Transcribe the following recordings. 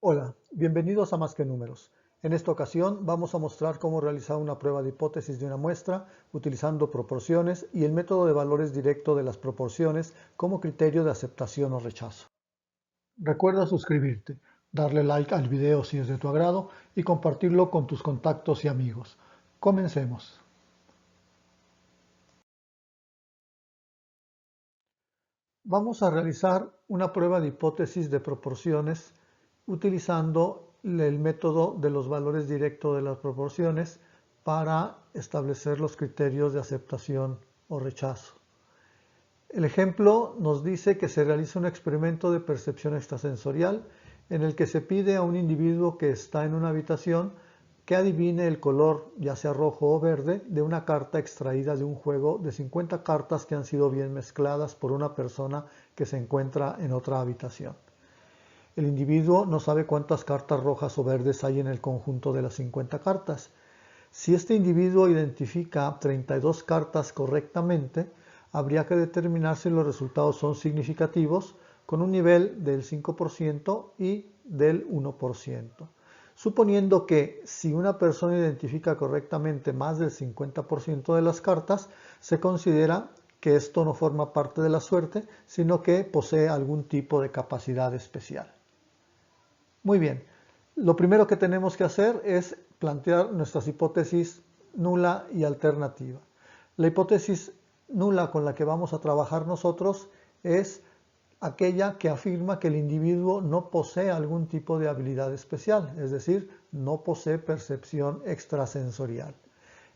Hola, bienvenidos a Más que Números. En esta ocasión vamos a mostrar cómo realizar una prueba de hipótesis de una muestra utilizando proporciones y el método de valores directo de las proporciones como criterio de aceptación o rechazo. Recuerda suscribirte, darle like al video si es de tu agrado y compartirlo con tus contactos y amigos. Comencemos. Vamos a realizar una prueba de hipótesis de proporciones utilizando el método de los valores directos de las proporciones para establecer los criterios de aceptación o rechazo. El ejemplo nos dice que se realiza un experimento de percepción extrasensorial en el que se pide a un individuo que está en una habitación que adivine el color, ya sea rojo o verde, de una carta extraída de un juego de 50 cartas que han sido bien mezcladas por una persona que se encuentra en otra habitación. El individuo no sabe cuántas cartas rojas o verdes hay en el conjunto de las 50 cartas. Si este individuo identifica 32 cartas correctamente, habría que determinar si los resultados son significativos con un nivel del 5% y del 1%. Suponiendo que si una persona identifica correctamente más del 50% de las cartas, se considera que esto no forma parte de la suerte, sino que posee algún tipo de capacidad especial. Muy bien, lo primero que tenemos que hacer es plantear nuestras hipótesis nula y alternativa. La hipótesis nula con la que vamos a trabajar nosotros es aquella que afirma que el individuo no posee algún tipo de habilidad especial, es decir, no posee percepción extrasensorial.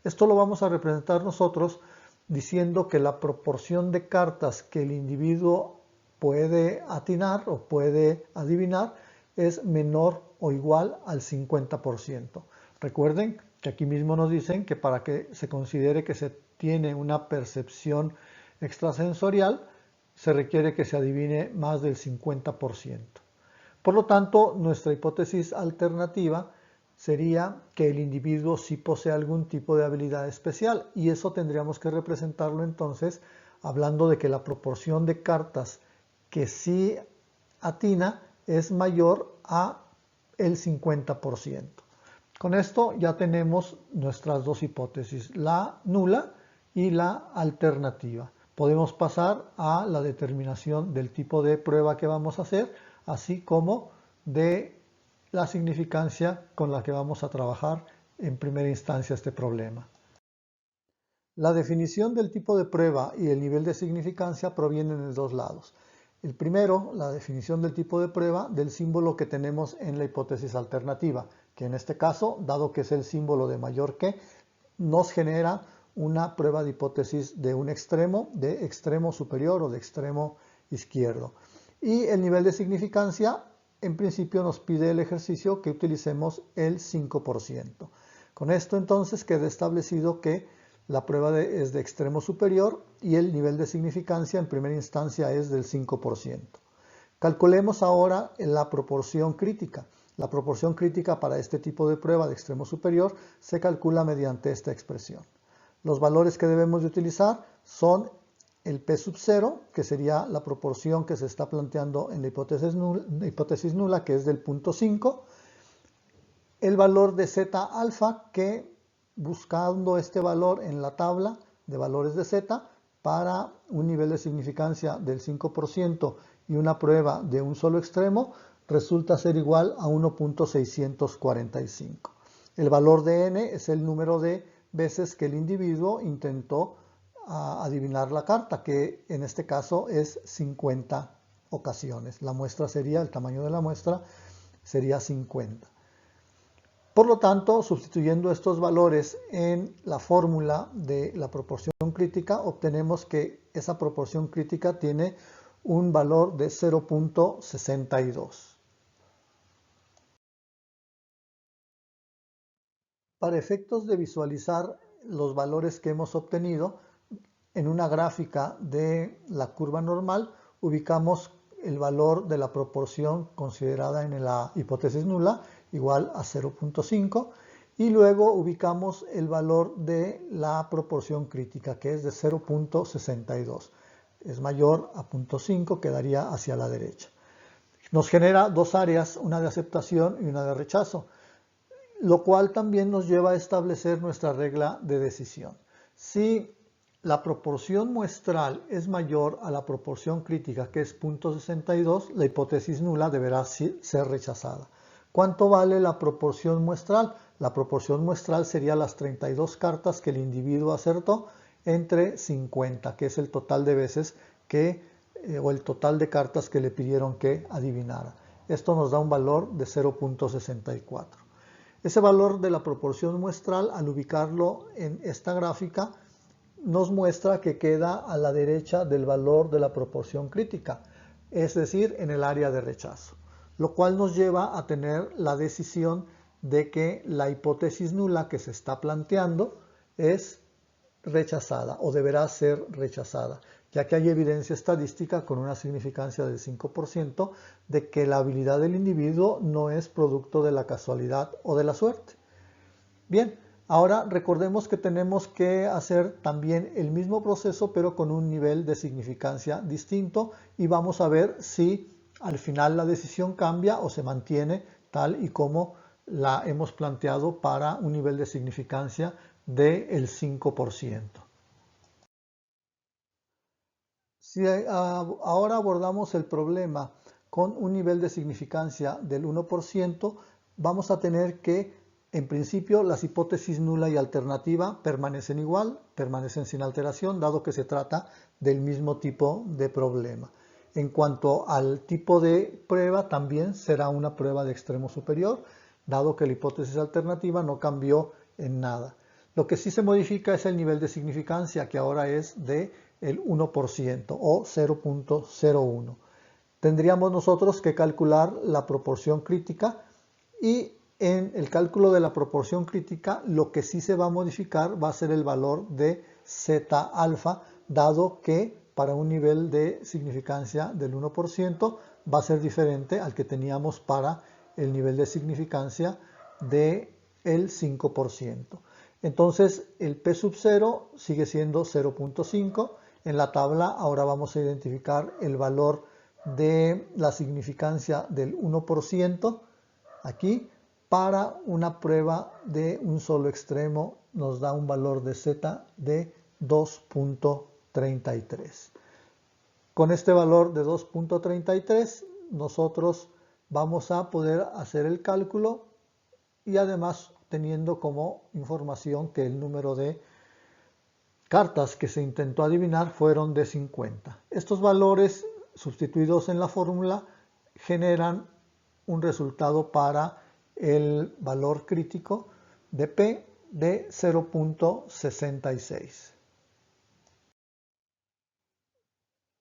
Esto lo vamos a representar nosotros diciendo que la proporción de cartas que el individuo puede atinar o puede adivinar es menor o igual al 50%. Recuerden que aquí mismo nos dicen que para que se considere que se tiene una percepción extrasensorial, se requiere que se adivine más del 50%. Por lo tanto, nuestra hipótesis alternativa sería que el individuo sí posee algún tipo de habilidad especial y eso tendríamos que representarlo entonces hablando de que la proporción de cartas que sí atina es mayor a el 50%. Con esto ya tenemos nuestras dos hipótesis, la nula y la alternativa. Podemos pasar a la determinación del tipo de prueba que vamos a hacer, así como de la significancia con la que vamos a trabajar en primera instancia este problema. La definición del tipo de prueba y el nivel de significancia provienen de dos lados. El primero, la definición del tipo de prueba del símbolo que tenemos en la hipótesis alternativa, que en este caso, dado que es el símbolo de mayor que, nos genera una prueba de hipótesis de extremo superior o de extremo izquierdo. Y el nivel de significancia, en principio nos pide el ejercicio que utilicemos el 5%. Con esto entonces queda establecido que la prueba es de extremo superior y el nivel de significancia en primera instancia es del 5%. Calculemos ahora la proporción crítica. La proporción crítica para este tipo de prueba de extremo superior se calcula mediante esta expresión. Los valores que debemos de utilizar son el P sub 0, que sería la proporción que se está planteando en la hipótesis nula, que es del 0.5, el valor de Z alfa, que buscando este valor en la tabla de valores de Z, para un nivel de significancia del 5% y una prueba de un solo extremo, resulta ser igual a 1.645. El valor de n es el número de veces que el individuo intentó adivinar la carta, que en este caso es 50 ocasiones. La muestra sería, el tamaño de la muestra sería 50. Por lo tanto, sustituyendo estos valores en la fórmula de la proporción crítica, obtenemos que esa proporción crítica tiene un valor de 0.62. Para efectos de visualizar los valores que hemos obtenido, en una gráfica de la curva normal, ubicamos el valor de la proporción considerada en la hipótesis nula igual a 0.5 y luego ubicamos el valor de la proporción crítica, que es de 0.62. Es mayor a 0.5, quedaría hacia la derecha. Nos genera dos áreas, una de aceptación y una de rechazo, lo cual también nos lleva a establecer nuestra regla de decisión. Si la proporción muestral es mayor a la proporción crítica, que es 0.62, la hipótesis nula deberá ser rechazada. ¿Cuánto vale la proporción muestral? La proporción muestral sería las 32 cartas que el individuo acertó entre 50, que es el total de veces o el total de cartas que le pidieron que adivinara. Esto nos da un valor de 0.64. Ese valor de la proporción muestral, al ubicarlo en esta gráfica, nos muestra que queda a la derecha del valor de la proporción crítica, es decir, en el área de rechazo, lo cual nos lleva a tener la decisión de que la hipótesis nula que se está planteando es rechazada o deberá ser rechazada, ya que hay evidencia estadística con una significancia del 5% de que la habilidad del individuo no es producto de la casualidad o de la suerte. Bien, ahora recordemos que tenemos que hacer también el mismo proceso pero con un nivel de significancia distinto y vamos a ver si al final la decisión cambia o se mantiene tal y como la hemos planteado para un nivel de significancia del 5%. Si ahora abordamos el problema con un nivel de significancia del 1%, vamos a tener que, en principio, las hipótesis nula y alternativa permanecen igual, permanecen sin alteración, dado que se trata del mismo tipo de problema. En cuanto al tipo de prueba, también será una prueba de extremo superior, dado que la hipótesis alternativa no cambió en nada. Lo que sí se modifica es el nivel de significancia, que ahora es de el 1% o 0.01. Tendríamos nosotros que calcular la proporción crítica y en el cálculo de la proporción crítica lo que sí se va a modificar va a ser el valor de zeta alfa, dado que para un nivel de significancia del 1% va a ser diferente al que teníamos para el nivel de significancia del 5%. Entonces el P sub 0 sigue siendo 0.5. En la tabla ahora vamos a identificar el valor de la significancia del 1% aquí. Para una prueba de un solo extremo nos da un valor de z de 2.33. Con este valor de 2.33 nosotros vamos a poder hacer el cálculo y además teniendo como información que el número de cartas que se intentó adivinar fueron de 50. Estos valores sustituidos en la fórmula generan un resultado para el valor crítico de P de 0.66.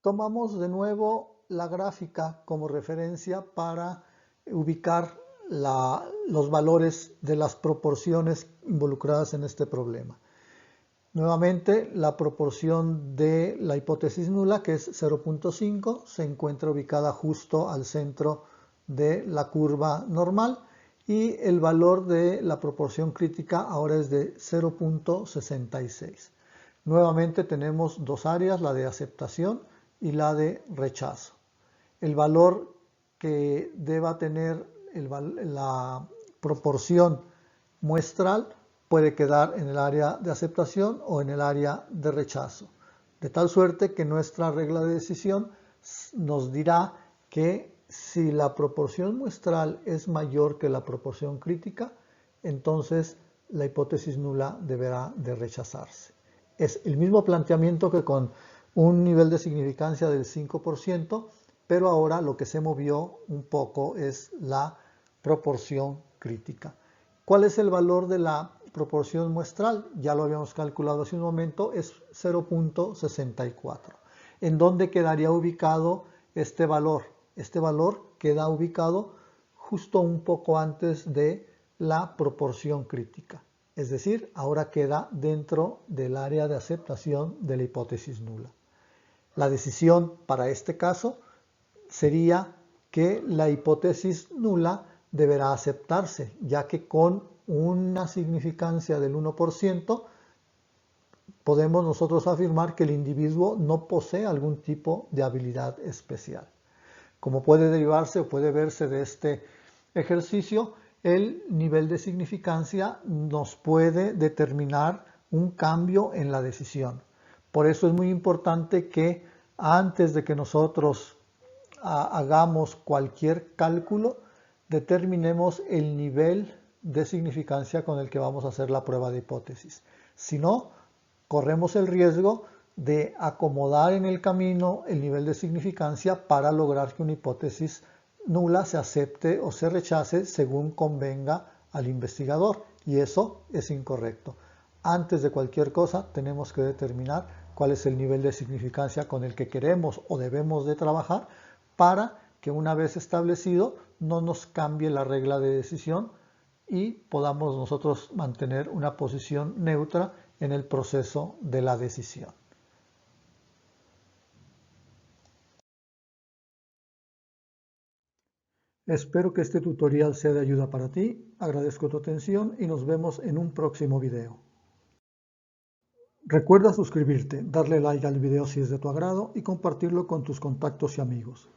Tomamos de nuevo la gráfica como referencia para ubicar los valores de las proporciones involucradas en este problema. Nuevamente, la proporción de la hipótesis nula, que es 0.5, se encuentra ubicada justo al centro de la curva normal y el valor de la proporción crítica ahora es de 0.66. Nuevamente tenemos dos áreas, la de aceptación y la de rechazo. El valor que deba tener la proporción muestral puede quedar en el área de aceptación o en el área de rechazo, de tal suerte que nuestra regla de decisión nos dirá que si la proporción muestral es mayor que la proporción crítica, entonces la hipótesis nula deberá de rechazarse. Es el mismo planteamiento que con un nivel de significancia del 5%, pero ahora lo que se movió un poco es la proporción crítica. ¿Cuál es el valor de la proporción muestral? Ya lo habíamos calculado hace un momento, es 0.64. ¿En dónde quedaría ubicado este valor? Este valor queda ubicado justo un poco antes de la proporción crítica. Es decir, ahora queda dentro del área de aceptación de la hipótesis nula. La decisión para este caso sería que la hipótesis nula deberá aceptarse, ya que con una significancia del 1% podemos nosotros afirmar que el individuo no posee algún tipo de habilidad especial. Como puede derivarse o puede verse de este ejercicio, el nivel de significancia nos puede determinar un cambio en la decisión. Por eso es muy importante que antes de que nosotros hagamos cualquier cálculo, determinemos el nivel de significancia con el que vamos a hacer la prueba de hipótesis. Si no, corremos el riesgo de acomodar en el camino el nivel de significancia para lograr que una hipótesis nula se acepte o se rechace según convenga al investigador, y eso es incorrecto. Antes de cualquier cosa tenemos que determinar cuál es el nivel de significancia con el que queremos o debemos de trabajar para que una vez establecido no nos cambie la regla de decisión y podamos nosotros mantener una posición neutra en el proceso de la decisión. Espero que este tutorial sea de ayuda para ti, agradezco tu atención y nos vemos en un próximo video. Recuerda suscribirte, darle like al video si es de tu agrado y compartirlo con tus contactos y amigos.